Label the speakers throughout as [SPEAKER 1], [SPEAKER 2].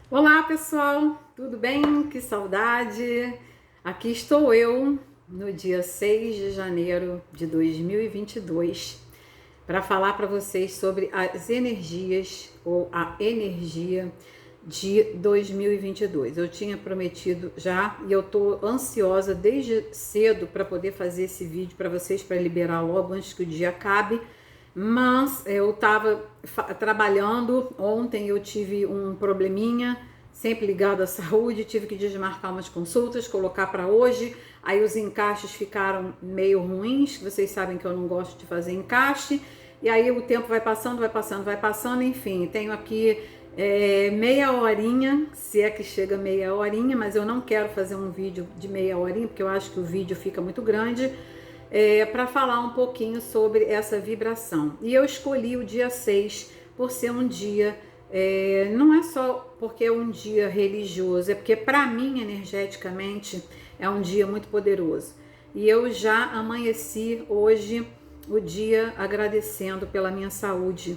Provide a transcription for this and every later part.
[SPEAKER 1] Olá pessoal, tudo bem? Que saudade! Aqui estou eu no dia 6 de janeiro de 2022 para falar para vocês sobre as energias ou a energia de 2022. Eu tinha prometido já e eu tô ansiosa desde cedo para poder fazer esse vídeo para vocês, para liberar logo antes que o dia acabe. Mas eu estava trabalhando, ontem eu tive um probleminha, sempre ligado à saúde, tive que desmarcar umas consultas, colocar para hoje, aí os encaixes ficaram meio ruins, vocês sabem que eu não gosto de fazer encaixe, e aí o tempo vai passando, vai passando, vai passando, enfim, tenho aqui meia horinha, se é que chega meia horinha, mas eu não quero fazer um vídeo de meia horinha, porque eu acho que o vídeo fica muito grande, para falar um pouquinho sobre essa vibração. E eu escolhi o dia 6 por ser um dia, não é só porque é um dia religioso, é porque para mim, energeticamente, é um dia muito poderoso. E eu já amanheci hoje o dia agradecendo pela minha saúde,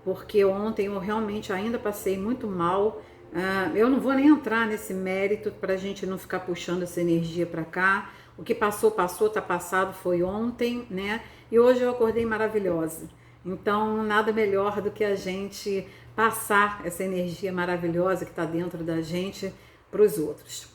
[SPEAKER 1] porque ontem eu realmente ainda passei muito mal. Eu não vou nem entrar nesse mérito para a gente não ficar puxando essa energia para cá. O que passou, passou, tá passado, foi ontem, né? E hoje eu acordei maravilhosa. Então, nada melhor do que a gente passar essa energia maravilhosa que está dentro da gente para os outros.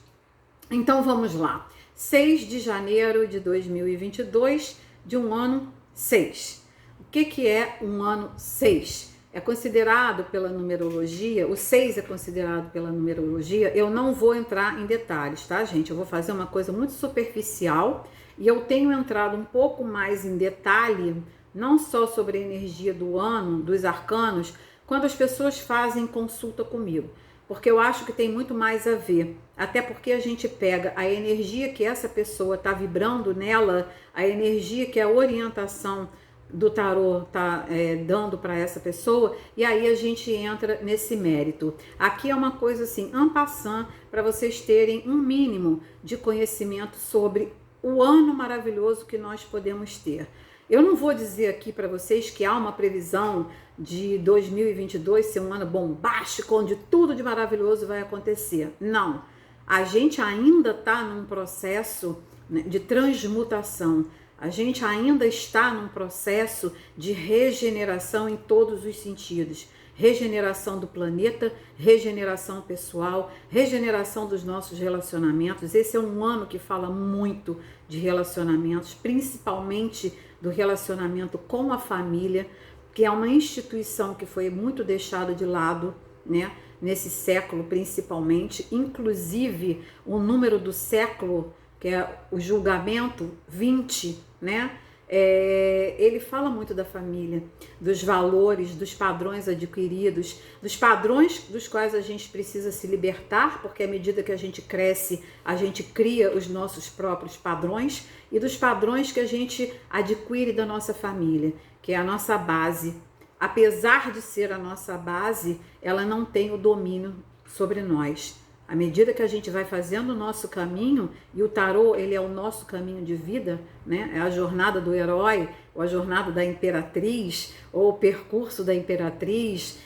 [SPEAKER 1] Então, vamos lá. 6 de janeiro de 2022, de um ano 6. O que é um ano 6? É considerado pela numerologia, o 6 é considerado pela numerologia, eu não vou entrar em detalhes, tá, gente? Eu vou fazer uma coisa muito superficial e eu tenho entrado um pouco mais em detalhe, não só sobre a energia do ano, dos arcanos, quando as pessoas fazem consulta comigo, porque eu acho que tem muito mais a ver, até porque a gente pega a energia que essa pessoa está vibrando nela, a energia que a orientação do tarô tá dando para essa pessoa, e aí a gente entra nesse mérito. Aqui é uma coisa assim, en passant, para vocês terem um mínimo de conhecimento sobre o ano maravilhoso que nós podemos ter. Eu não vou dizer aqui para vocês que há uma previsão de 2022 ser um ano bombástico, onde tudo de maravilhoso vai acontecer. Não. A gente ainda está num processo, né, de transmutação. A gente ainda está num processo de regeneração em todos os sentidos. Regeneração do planeta, regeneração pessoal, regeneração dos nossos relacionamentos. Esse é um ano que fala muito de relacionamentos, principalmente do relacionamento com a família, que é uma instituição que foi muito deixada de lado, né, nesse século principalmente. Inclusive, o número do século, que é o julgamento 20, né? Ele fala muito da família, dos valores, dos padrões adquiridos, dos padrões dos quais a gente precisa se libertar, porque à medida que a gente cresce, a gente cria os nossos próprios padrões, e dos padrões que a gente adquire da nossa família, que é a nossa base. Apesar de ser a nossa base, ela não tem o domínio sobre nós. À medida que a gente vai fazendo o nosso caminho, e o tarô, ele é o nosso caminho de vida, né? É a jornada do herói, ou a jornada da imperatriz, ou o percurso da imperatriz,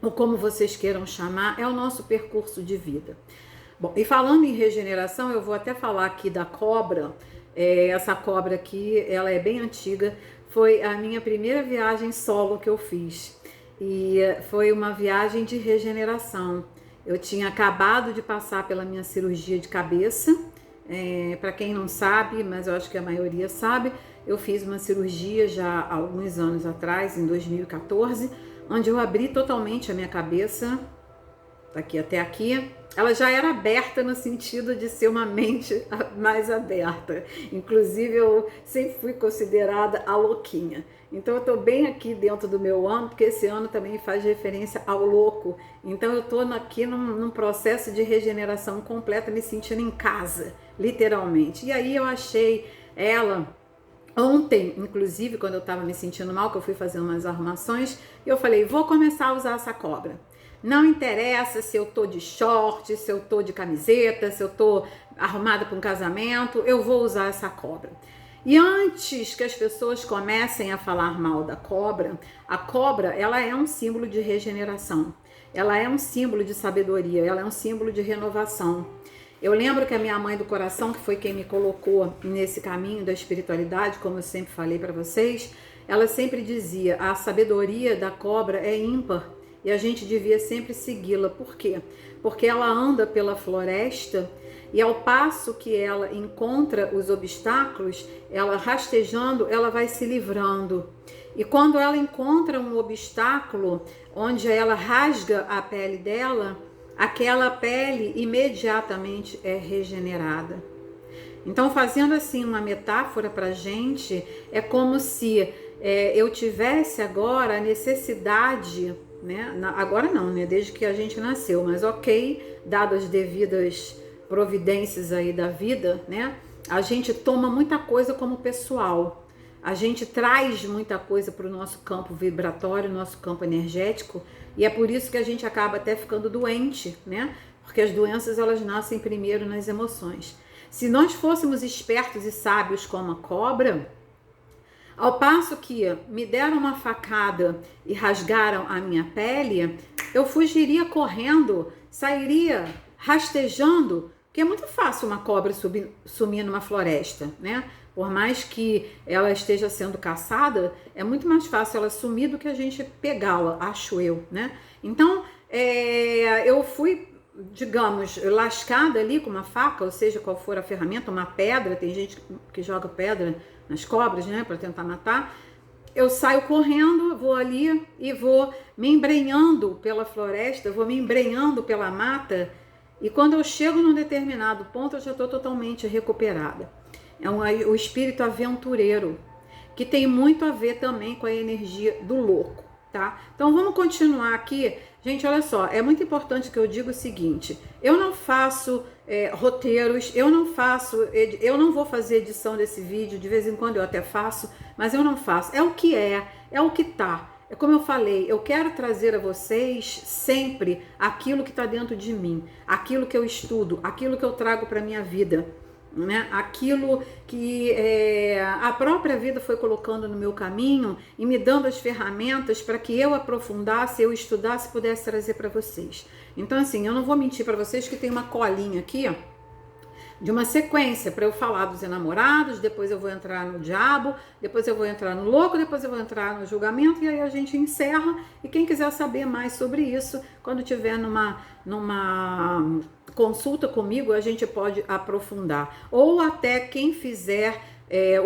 [SPEAKER 1] ou como vocês queiram chamar, é o nosso percurso de vida. Bom, e falando em regeneração, eu vou até falar aqui da cobra. Essa cobra aqui, ela é bem antiga, foi a minha primeira viagem solo que eu fiz, e foi uma viagem de regeneração. Eu tinha acabado de passar pela minha cirurgia de cabeça. Para quem não sabe, mas eu acho que a maioria sabe, eu fiz uma cirurgia já há alguns anos atrás, em 2014, onde eu abri totalmente a minha cabeça, daqui até aqui. Ela já era aberta no sentido de ser uma mente mais aberta. Inclusive, eu sempre fui considerada a louquinha. Então, eu estou bem aqui dentro do meu ano, porque esse ano também faz referência ao louco. Então, eu estou aqui num processo de regeneração completa, me sentindo em casa, literalmente. E aí, eu achei ela ontem, inclusive, quando eu estava me sentindo mal, que eu fui fazer umas arrumações, eu falei, vou começar a usar essa cobra. Não interessa se eu tô de short, se eu tô de camiseta, se eu tô arrumada para um casamento, eu vou usar essa cobra. E antes que as pessoas comecem a falar mal da cobra, a cobra, ela é um símbolo de regeneração. Ela é um símbolo de sabedoria, ela é um símbolo de renovação. Eu lembro que a minha mãe do coração, que foi quem me colocou nesse caminho da espiritualidade, como eu sempre falei para vocês, ela sempre dizia: a sabedoria da cobra é ímpar e a gente devia sempre segui-la. Por quê? Porque ela anda pela floresta e ao passo que ela encontra os obstáculos, ela rastejando, ela vai se livrando. E quando ela encontra um obstáculo onde ela rasga a pele dela, aquela pele imediatamente é regenerada. Então, fazendo assim uma metáfora para a gente, é como se eu tivesse agora a necessidade, né? Agora não, né? Desde que a gente nasceu, mas ok, dadas as devidas providências aí da vida, né? A gente toma muita coisa como pessoal. A gente traz muita coisa para o nosso campo vibratório, nosso campo energético, e é por isso que a gente acaba até ficando doente, né? Porque as doenças, elas nascem primeiro nas emoções. Se nós fôssemos espertos e sábios como a cobra, ao passo que me deram uma facada e rasgaram a minha pele, eu fugiria correndo, sairia rastejando, porque é muito fácil uma cobra sumir numa floresta, né? Por mais que ela esteja sendo caçada, é muito mais fácil ela sumir do que a gente pegá-la, acho eu, né? Então, eu fui, digamos, lascada ali com uma faca, ou seja, qual for a ferramenta, uma pedra, tem gente que joga pedra nas cobras, né, para tentar matar. Eu saio correndo, vou ali e vou me embrenhando pela floresta, vou me embrenhando pela mata, e quando eu chego num determinado ponto, eu já estou totalmente recuperada. É o espírito aventureiro, que tem muito a ver também com a energia do louco, tá? Então vamos continuar aqui. Gente, olha só, é muito importante que eu diga o seguinte: eu não faço roteiros, eu não vou fazer edição desse vídeo, de vez em quando eu até faço, mas eu não faço. É o que é o que tá. É como eu falei, eu quero trazer a vocês sempre aquilo que está dentro de mim, aquilo que eu estudo, aquilo que eu trago para minha vida, né? Aquilo que a própria vida foi colocando no meu caminho e me dando as ferramentas para que eu aprofundasse, eu estudasse e pudesse trazer para vocês. Então, assim, eu não vou mentir para vocês que tem uma colinha aqui, ó, de uma sequência para eu falar dos enamorados, depois eu vou entrar no diabo, depois eu vou entrar no louco, depois eu vou entrar no julgamento, e aí a gente encerra. E quem quiser saber mais sobre isso, quando tiver numa consulta comigo, a gente pode aprofundar. Ou até quem fizer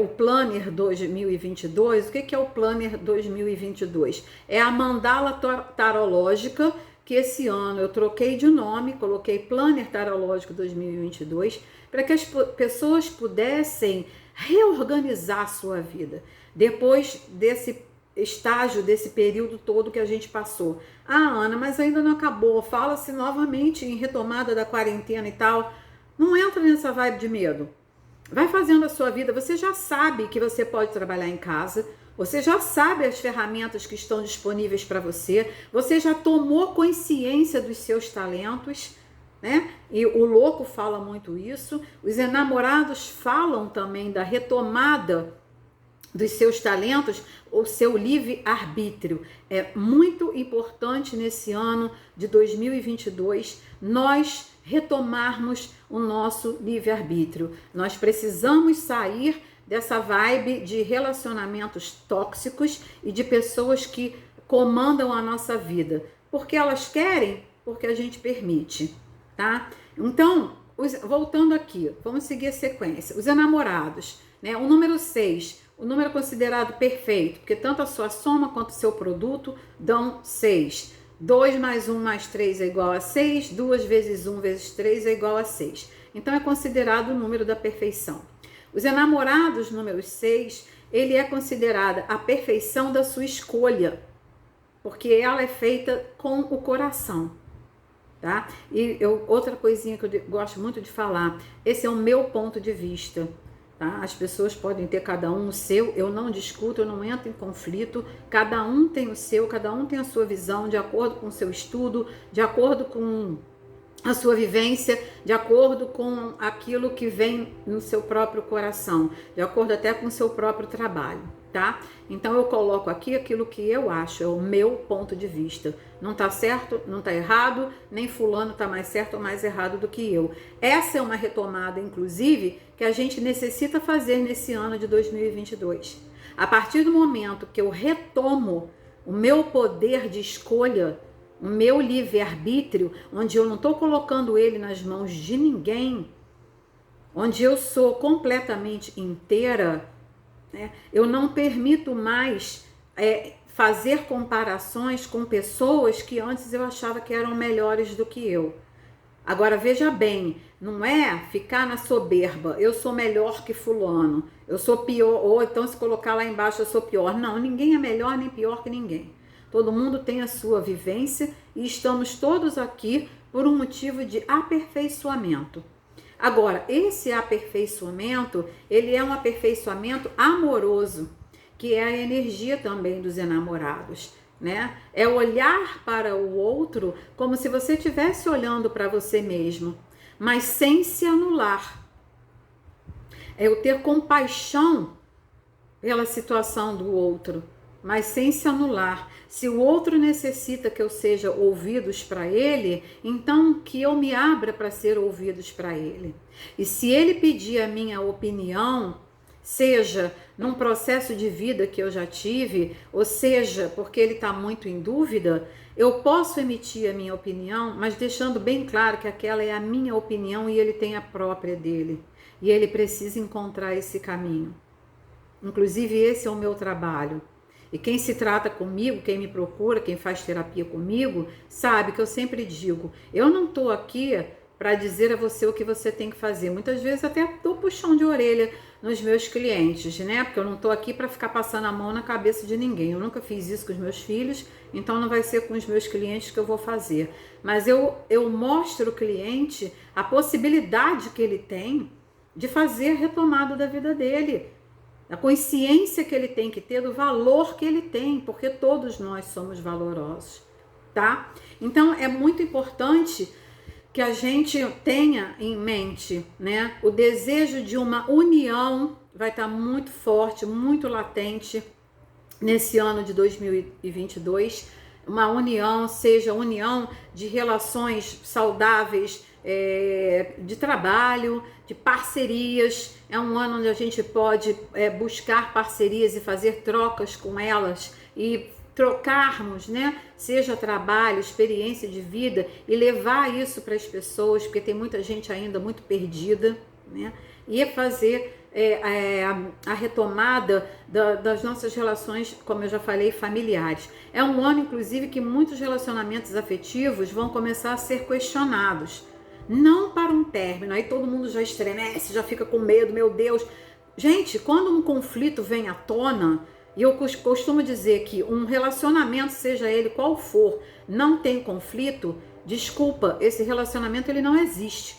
[SPEAKER 1] o Planner 2022, o que é o Planner 2022? É a mandala tarológica, que esse ano eu troquei de nome, coloquei Planner Tarológico 2022, para que as pessoas pudessem reorganizar a sua vida, depois desse estágio, desse período todo que a gente passou. Ah, Ana, mas ainda não acabou, fala-se novamente em retomada da quarentena e tal. Não entra nessa vibe de medo. Vai fazendo a sua vida, você já sabe que você pode trabalhar em casa, você já sabe as ferramentas que estão disponíveis para você, você já tomou consciência dos seus talentos, né? E o louco fala muito isso, os enamorados falam também da retomada dos seus talentos, o seu livre-arbítrio. É muito importante nesse ano de 2022 nós retomarmos o nosso livre-arbítrio. Nós precisamos sair dessa vibe de relacionamentos tóxicos e de pessoas que comandam a nossa vida. Porque elas querem, porque a gente permite, tá? Então, voltando aqui, vamos seguir a sequência. Os enamorados, né? O número 6, o número considerado perfeito, porque tanto a sua soma quanto o seu produto dão 6. 2 mais 1 mais 3 é igual a 6, 2 vezes 1 vezes 3 é igual a 6. Então, é considerado o número da perfeição. Os enamorados, número 6, ele é considerada a perfeição da sua escolha, porque ela é feita com o coração, tá? E outra coisinha que eu gosto muito de falar, esse é o meu ponto de vista, tá? As pessoas podem ter cada um o seu, eu não discuto, eu não entro em conflito, cada um tem o seu, cada um tem a sua visão, de acordo com o seu estudo, de acordo com a sua vivência de acordo com aquilo que vem no seu próprio coração, de acordo até com o seu próprio trabalho, tá? Então eu coloco aqui aquilo que eu acho, é o meu ponto de vista. Não tá certo, não tá errado, nem fulano tá mais certo ou mais errado do que eu. Essa é uma retomada, inclusive, que a gente necessita fazer nesse ano de 2022. A partir do momento que eu retomo o meu poder de escolha, o meu livre-arbítrio, onde eu não estou colocando ele nas mãos de ninguém, onde eu sou completamente inteira, né? Eu não permito mais fazer comparações com pessoas que antes eu achava que eram melhores do que eu. Agora veja bem, não é ficar na soberba, eu sou melhor que fulano, eu sou pior, ou então se colocar lá embaixo eu sou pior. Não, ninguém é melhor nem pior que ninguém. Todo mundo tem a sua vivência e estamos todos aqui por um motivo de aperfeiçoamento. Agora, esse aperfeiçoamento, ele é um aperfeiçoamento amoroso, que é a energia também dos enamorados, né? É olhar para o outro como se você estivesse olhando para você mesmo, mas sem se anular. É eu ter compaixão pela situação do outro, mas sem se anular. Se o outro necessita que eu seja ouvidos para ele, então que eu me abra para ser ouvidos para ele. E se ele pedir a minha opinião, seja num processo de vida que eu já tive, ou seja, porque ele está muito em dúvida, eu posso emitir a minha opinião, mas deixando bem claro que aquela é a minha opinião e ele tem a própria dele. E ele precisa encontrar esse caminho. Inclusive, esse é o meu trabalho. E quem se trata comigo, quem me procura, quem faz terapia comigo, sabe que eu sempre digo, eu não estou aqui para dizer a você o que você tem que fazer. Muitas vezes até dou puxão de orelha nos meus clientes, né? Porque eu não estou aqui para ficar passando a mão na cabeça de ninguém. Eu nunca fiz isso com os meus filhos, então não vai ser com os meus clientes que eu vou fazer. Mas eu mostro ao cliente a possibilidade que ele tem de fazer a retomada da vida dele. A consciência que ele tem que ter do valor que ele tem, porque todos nós somos valorosos, tá? Então é muito importante que a gente tenha em mente, né? O desejo de uma união vai estar muito forte, muito latente nesse ano de 2022. Uma união, seja união de relações saudáveis, de trabalho, de parcerias. É um ano onde a gente pode buscar parcerias e fazer trocas com elas e trocarmos, né? Seja trabalho, experiência de vida e levar isso para as pessoas, porque tem muita gente ainda muito perdida, né? E fazer a retomada das nossas relações, como eu já falei, familiares. É um ano, inclusive, que muitos relacionamentos afetivos vão começar a ser questionados. Não para um término, aí todo mundo já estremece, já fica com medo, meu Deus. Gente, quando um conflito vem à tona, e eu costumo dizer que um relacionamento, seja ele qual for, não tem conflito, desculpa, esse relacionamento ele não existe.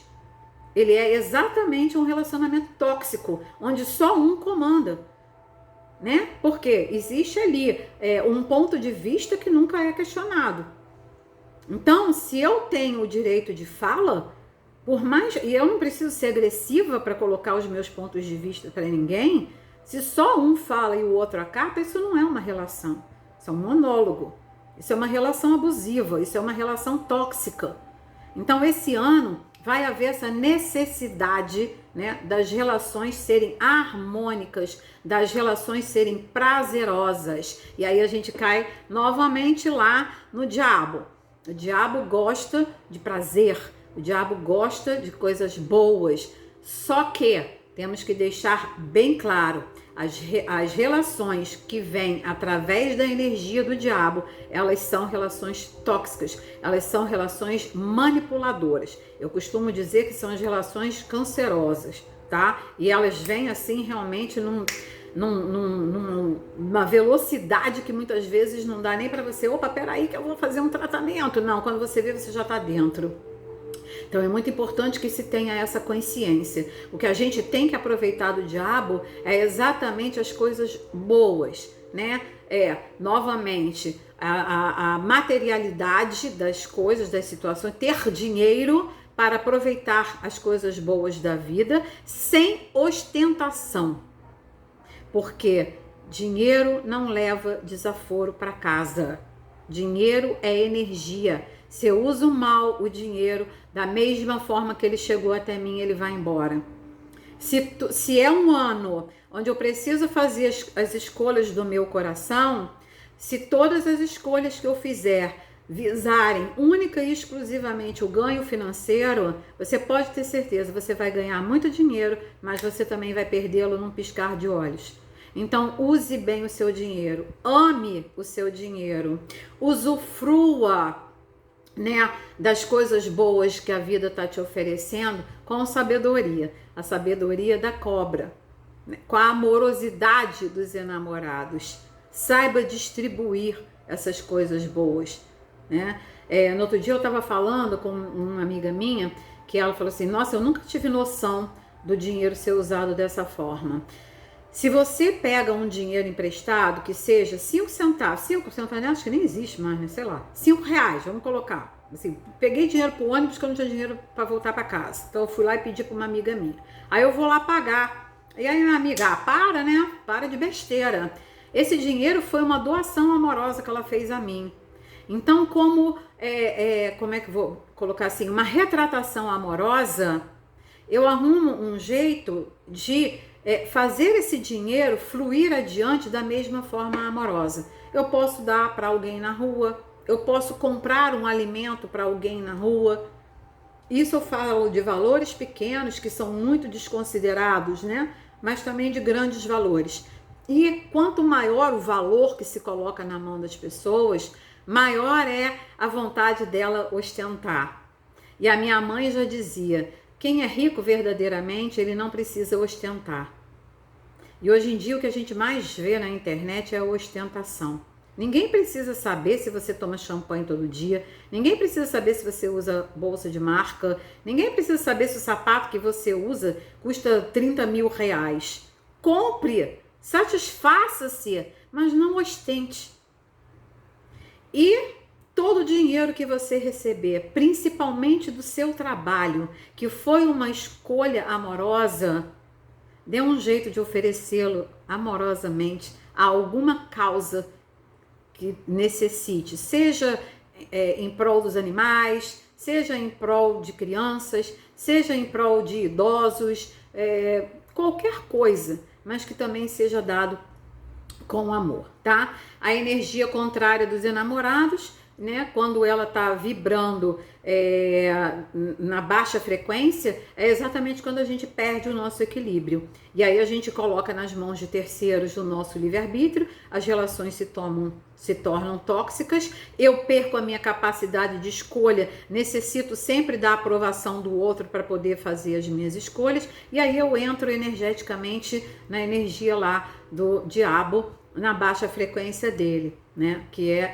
[SPEAKER 1] Ele é exatamente um relacionamento tóxico, onde só um comanda, né? Porque existe ali um ponto de vista que nunca é questionado. Então, se eu tenho o direito de fala, por mais, e eu não preciso ser agressiva para colocar os meus pontos de vista para ninguém, se só um fala e o outro acata, isso não é uma relação, isso é um monólogo, isso é uma relação abusiva, isso é uma relação tóxica. Então esse ano vai haver essa necessidade, né, das relações serem harmônicas, das relações serem prazerosas. E aí a gente cai novamente lá no diabo. O diabo gosta de prazer, o diabo gosta de coisas boas, só que temos que deixar bem claro, as relações que vêm através da energia do diabo, elas são relações tóxicas, elas são relações manipuladoras. Eu costumo dizer que são as relações cancerosas, tá? E elas vêm assim realmente numa velocidade que muitas vezes não dá nem para você, opa, peraí que eu vou fazer um tratamento. Não, quando você vê, você já está dentro. Então é muito importante que se tenha essa consciência. O que a gente tem que aproveitar do diabo é exatamente as coisas boas, né? novamente, a materialidade das coisas, das situações, ter dinheiro para aproveitar as coisas boas da vida sem ostentação. Porque dinheiro não leva desaforo para casa. Dinheiro é energia. Se eu uso mal o dinheiro, da mesma forma que ele chegou até mim, ele vai embora. Se é um ano onde eu preciso fazer as escolhas do meu coração, se todas as escolhas que eu fizer visarem única e exclusivamente o ganho financeiro, você pode ter certeza, você vai ganhar muito dinheiro, mas você também vai perdê-lo num piscar de olhos. Então, use bem o seu dinheiro, ame o seu dinheiro, usufrua, né, das coisas boas que a vida está te oferecendo com sabedoria, a sabedoria da cobra, né, com a amorosidade dos enamorados. Saiba distribuir essas coisas boas, né? No outro dia eu estava falando com uma amiga minha que ela falou assim: nossa, eu nunca tive noção do dinheiro ser usado dessa forma. Se você pega um dinheiro emprestado, que seja 5 centavos, acho que nem existe mais, né? Sei lá, 5 reais, vamos colocar. Assim, peguei dinheiro pro ônibus que eu não tinha dinheiro para voltar para casa. Então eu fui lá e pedi para uma amiga minha. Aí eu vou lá pagar. E aí minha amiga, para, né? Para de besteira. Esse dinheiro foi uma doação amorosa que ela fez a mim. Então, como é que eu vou colocar assim? Uma retratação amorosa, eu arrumo um jeito de fazer esse dinheiro fluir adiante da mesma forma amorosa. Eu posso dar para alguém na rua, eu posso comprar um alimento para alguém na rua. Isso eu falo de valores pequenos que são muito desconsiderados, né? Mas também de grandes valores. E quanto maior o valor que se coloca na mão das pessoas, maior é a vontade dela ostentar. E a minha mãe já dizia: quem é rico verdadeiramente, ele não precisa ostentar. E hoje em dia o que a gente mais vê na internet é a ostentação. Ninguém precisa saber se você toma champanhe todo dia, ninguém precisa saber se você usa bolsa de marca, ninguém precisa saber se o sapato que você usa custa 30 mil reais. Compre, satisfaça-se, mas não ostente. E todo o dinheiro que você receber, principalmente do seu trabalho, que foi uma escolha amorosa, dê um jeito de oferecê-lo amorosamente a alguma causa que necessite, seja em prol dos animais, seja em prol de crianças, seja em prol de idosos, qualquer coisa, mas que também seja dado com amor, tá? A energia contrária dos enamorados, né, quando ela tá vibrando na baixa frequência, é exatamente quando a gente perde o nosso equilíbrio. E aí a gente coloca nas mãos de terceiros o nosso livre-arbítrio, as relações se tornam tóxicas, eu perco a minha capacidade de escolha, necessito sempre da aprovação do outro para poder fazer as minhas escolhas, e aí eu entro energeticamente na energia lá do diabo, na baixa frequência dele, né?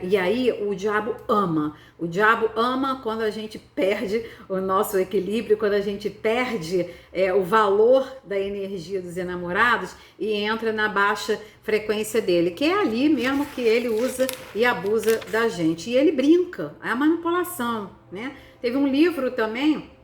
[SPEAKER 1] E aí o diabo ama quando a gente perde o nosso equilíbrio, quando a gente perde o valor da energia dos enamorados e entra na baixa frequência dele, que é ali mesmo que ele usa e abusa da gente, e ele brinca, é a manipulação, né? Teve um livro também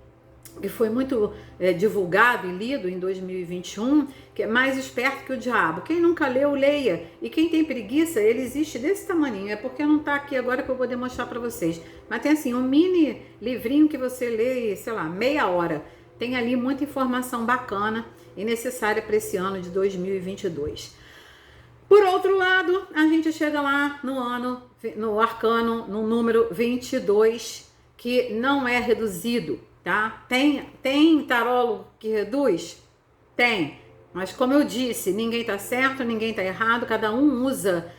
[SPEAKER 1] que foi muito divulgado e lido em 2021, que é Mais Esperto que o Diabo. Quem nunca leu, leia. E quem tem preguiça, ele existe desse tamaninho. É porque não tá aqui agora que eu vou demonstrar para vocês. Mas tem assim, um mini livrinho que você lê, sei lá, meia hora. Tem ali muita informação bacana e necessária para esse ano de 2022. Por outro lado, a gente chega lá no arcano, no número 22, que não é reduzido. Tá? Tem tarólogo que reduz? Tem, mas como eu disse, ninguém tá certo, ninguém tá errado, cada um usa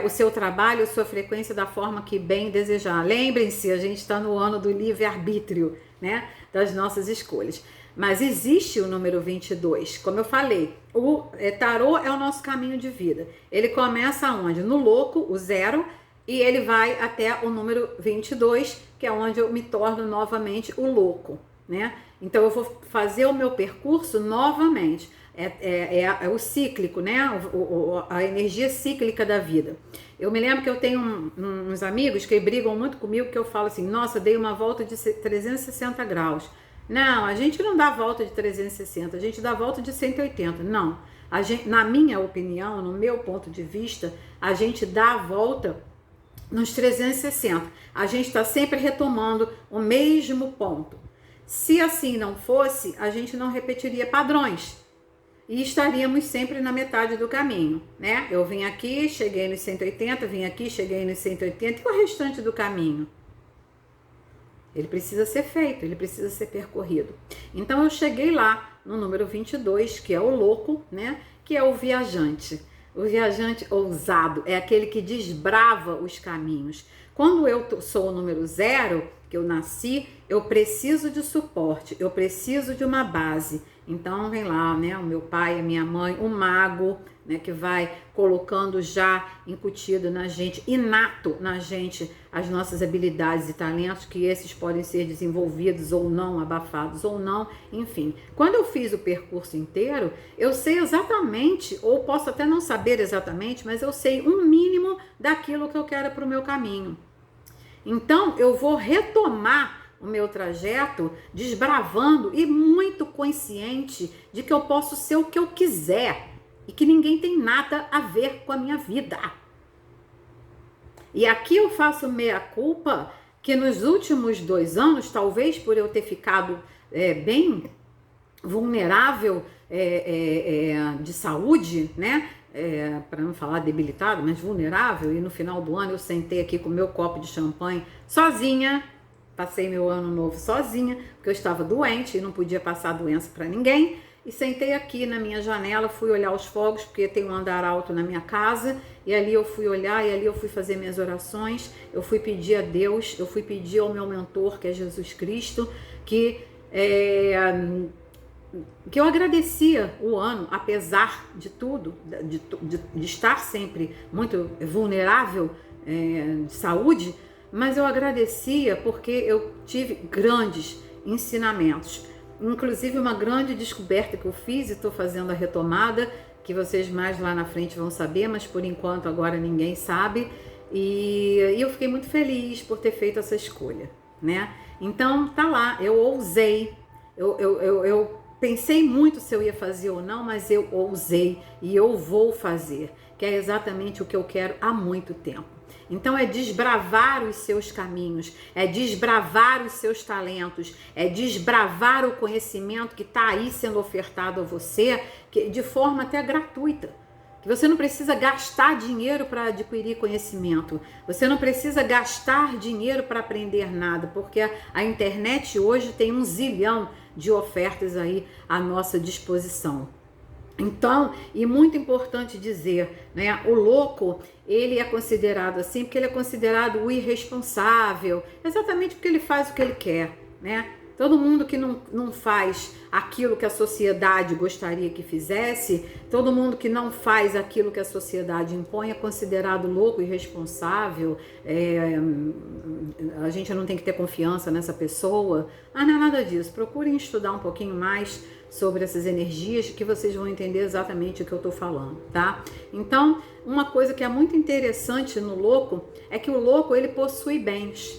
[SPEAKER 1] o seu trabalho, a sua frequência da forma que bem desejar. Lembrem-se, a gente está no ano do livre-arbítrio, né? Das nossas escolhas. Mas existe o número 22, como eu falei, o tarô é o nosso caminho de vida. Ele começa onde? No louco, o 0, e ele vai até o número 22, que é onde eu me torno novamente o louco, né? Então eu vou fazer o meu percurso novamente. é o cíclico, né? A energia cíclica da vida. Eu me lembro que eu tenho uns amigos que brigam muito comigo, que eu falo assim, nossa, dei uma volta de 360 graus. Não, a gente não dá volta de 360, a gente dá volta de 180. Não, na minha opinião, no meu ponto de vista, a gente dá a volta nos 360. A gente está sempre retomando o mesmo ponto. Se assim não fosse, a gente não repetiria padrões e estaríamos sempre na metade do caminho, né? Eu vim aqui, cheguei nos 180, vim aqui, cheguei nos 180 e o restante do caminho? Ele precisa ser feito, ele precisa ser percorrido. Então eu cheguei lá no número 22, que é o louco, né? Que é o viajante. O viajante ousado é aquele que desbrava os caminhos. Quando eu sou o número 0, que eu nasci, eu preciso de suporte, eu preciso de uma base. Então vem lá, né, o meu pai, a minha mãe, o mago, né, que vai colocando já incutido na gente, inato na gente, as nossas habilidades e talentos, que esses podem ser desenvolvidos ou não, abafados ou não, enfim. Quando eu fiz o percurso inteiro, eu sei exatamente, ou posso até não saber exatamente, mas eu sei um mínimo daquilo que eu quero para o meu caminho. Então eu vou retomar o meu trajeto desbravando e muito consciente de que eu posso ser o que eu quiser e que ninguém tem nada a ver com a minha vida. E aqui eu faço meia-culpa que nos últimos 2 anos, talvez por eu ter ficado bem vulnerável de saúde, né? Para não falar debilitado, mas vulnerável, e no final do ano eu sentei aqui com meu copo de champanhe sozinha, passei meu ano novo sozinha, porque eu estava doente e não podia passar doença para ninguém, e sentei aqui na minha janela, fui olhar os fogos, porque tem um andar alto na minha casa, e ali eu fui olhar, e ali eu fui fazer minhas orações, eu fui pedir a Deus, eu fui pedir ao meu mentor, que é Jesus Cristo, que eu agradecia o ano, apesar de tudo, de estar sempre muito vulnerável de saúde, mas eu agradecia porque eu tive grandes ensinamentos, inclusive uma grande descoberta que eu fiz e estou fazendo a retomada, que vocês mais lá na frente vão saber, mas por enquanto agora ninguém sabe, e eu fiquei muito feliz por ter feito essa escolha, né? Então tá lá, eu ousei, eu pensei muito se eu ia fazer ou não, mas eu ousei e eu vou fazer, que é exatamente o que eu quero há muito tempo. Então é desbravar os seus caminhos, é desbravar os seus talentos, é desbravar o conhecimento que está aí sendo ofertado a você, de forma até gratuita. Que você não precisa gastar dinheiro para adquirir conhecimento, você não precisa gastar dinheiro para aprender nada, porque a internet hoje tem 1 zilhão de ofertas aí à nossa disposição. Então, e muito importante dizer, né, o louco, ele é considerado assim porque ele é considerado o irresponsável, exatamente porque ele faz o que ele quer, né? Todo mundo que não faz aquilo que a sociedade gostaria que fizesse, todo mundo que não faz aquilo que a sociedade impõe é considerado louco, irresponsável, a gente não tem que ter confiança nessa pessoa. Ah, não é nada disso. Procurem estudar um pouquinho mais sobre essas energias que vocês vão entender exatamente o que eu tô falando, tá? Então, uma coisa que é muito interessante no louco é que o louco, ele possui bens,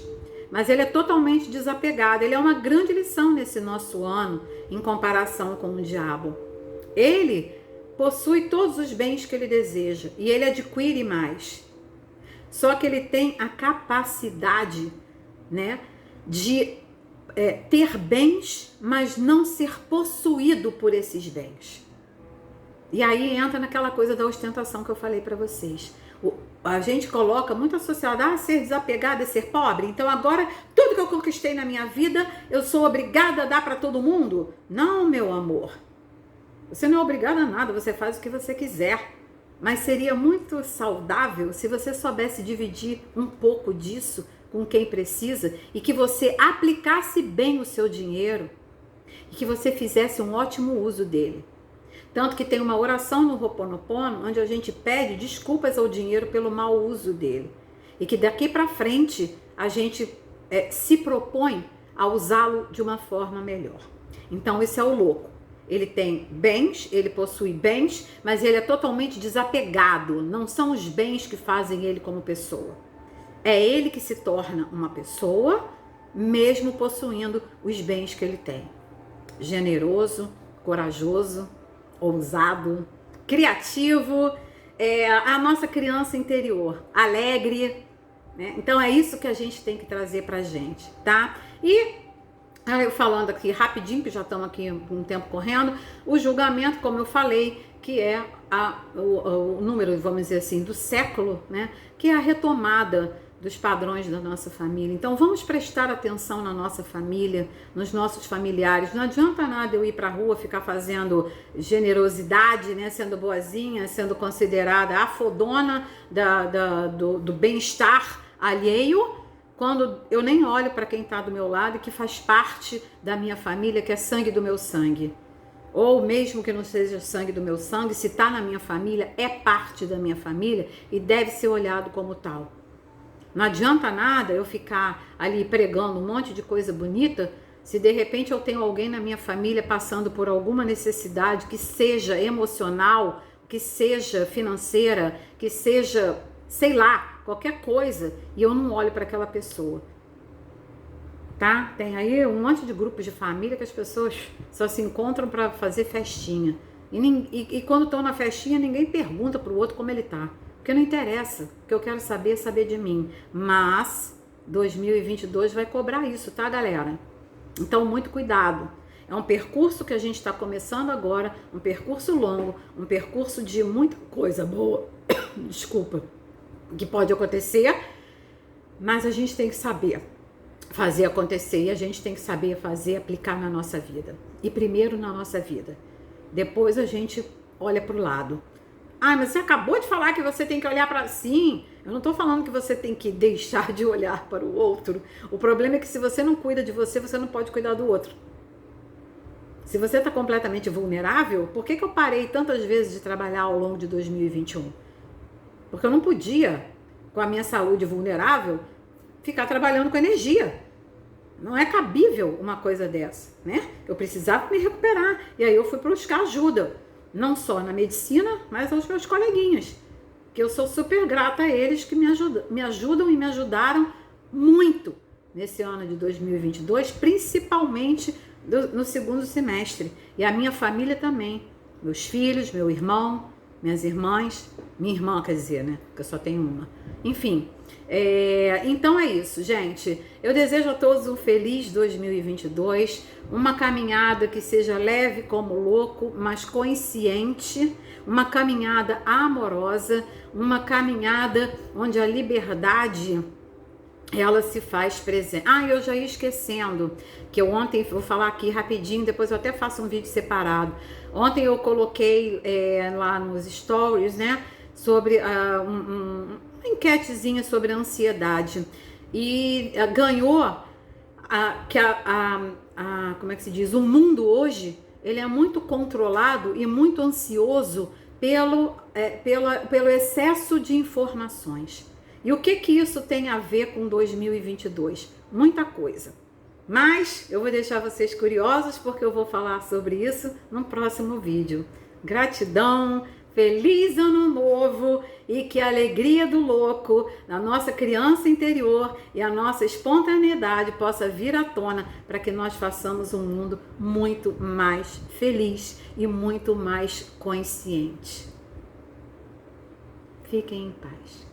[SPEAKER 1] mas ele é totalmente desapegado. Ele é uma grande lição nesse nosso ano em comparação com o diabo. Ele possui todos os bens que ele deseja e ele adquire mais. Só que ele tem a capacidade, né, de ter bens, mas não ser possuído por esses bens. E aí entra naquela coisa da ostentação que eu falei para vocês. A gente coloca muito associado a ser desapegado e ser pobre. Então agora tudo que eu conquistei na minha vida eu sou obrigada a dar para todo mundo? Não, meu amor. Você não é obrigada a nada, você faz o que você quiser. Mas seria muito saudável se você soubesse dividir um pouco disso com quem precisa e que você aplicasse bem o seu dinheiro e que você fizesse um ótimo uso dele. Tanto que tem uma oração no Ho'oponopono onde a gente pede desculpas ao dinheiro pelo mau uso dele. E que daqui para frente a gente se propõe a usá-lo de uma forma melhor. Então esse é o louco. Ele tem bens, ele possui bens, mas ele é totalmente desapegado. Não são os bens que fazem ele como pessoa. É ele que se torna uma pessoa, mesmo possuindo os bens que ele tem. Generoso, corajoso, ousado, criativo, a nossa criança interior, alegre, né? Então é isso que a gente tem que trazer pra gente, tá? E eu falando aqui rapidinho, que já estamos aqui com um tempo correndo, o julgamento, como eu falei, que é o número, vamos dizer assim, do século, né? Que é a retomada dos padrões da nossa família. Então vamos prestar atenção na nossa família, nos nossos familiares. Não adianta nada eu ir para a rua ficar fazendo generosidade, né, sendo boazinha, sendo considerada a fodona do bem-estar alheio, quando eu nem olho para quem está do meu lado e que faz parte da minha família, que é sangue do meu sangue. Ou mesmo que não seja sangue do meu sangue, se está na minha família, é parte da minha família e deve ser olhado como tal. Não adianta nada eu ficar ali pregando um monte de coisa bonita se de repente eu tenho alguém na minha família passando por alguma necessidade, que seja emocional, que seja financeira, que seja, sei lá, qualquer coisa, e eu não olho para aquela pessoa. Tá? Tem aí um monte de grupos de família que as pessoas só se encontram para fazer festinha. E quando estão na festinha, ninguém pergunta pro outro como ele tá. Porque não interessa, o que eu quero saber é saber de mim. Mas 2022 vai cobrar isso, tá, galera? Então, muito cuidado. É um percurso que a gente está começando agora, um percurso longo, um percurso de muita coisa boa, desculpa, que pode acontecer, mas a gente tem que saber fazer acontecer e a gente tem que saber fazer, aplicar na nossa vida. E primeiro na nossa vida. Depois a gente olha para o lado. Ah, mas você acabou de falar que você tem que olhar para... Sim, eu não estou falando que você tem que deixar de olhar para o outro. O problema é que se você não cuida de você, você não pode cuidar do outro. Se você está completamente vulnerável, por que eu parei tantas vezes de trabalhar ao longo de 2021? Porque eu não podia, com a minha saúde vulnerável, ficar trabalhando com energia. Não é cabível uma coisa dessa, né? Eu precisava me recuperar. E aí eu fui buscar ajuda. Não só na medicina, mas aos meus coleguinhas, que eu sou super grata a eles que me ajudam e me ajudaram muito nesse ano de 2022, principalmente no segundo semestre. E a minha família também, meus filhos, meu irmão, minhas irmãs, minha irmã, quer dizer, né, porque eu só tenho uma. Enfim, então é isso, gente. Eu desejo a todos um feliz 2022, uma caminhada que seja leve como louco, mas consciente, uma caminhada amorosa, uma caminhada onde a liberdade ela se faz presente. Ah, eu já ia esquecendo que eu ontem, vou falar aqui rapidinho, depois eu até faço um vídeo separado. Ontem eu coloquei lá nos stories, né, sobre uma enquetezinha sobre a ansiedade e ganhou como é que se diz? O mundo hoje, ele é muito controlado e muito ansioso pelo excesso de informações. E o que isso tem a ver com 2022? Muita coisa. Mas eu vou deixar vocês curiosos porque eu vou falar sobre isso no próximo vídeo. Gratidão, feliz ano novo e que a alegria do louco, da nossa criança interior e a nossa espontaneidade possa vir à tona para que nós façamos um mundo muito mais feliz e muito mais consciente. Fiquem em paz.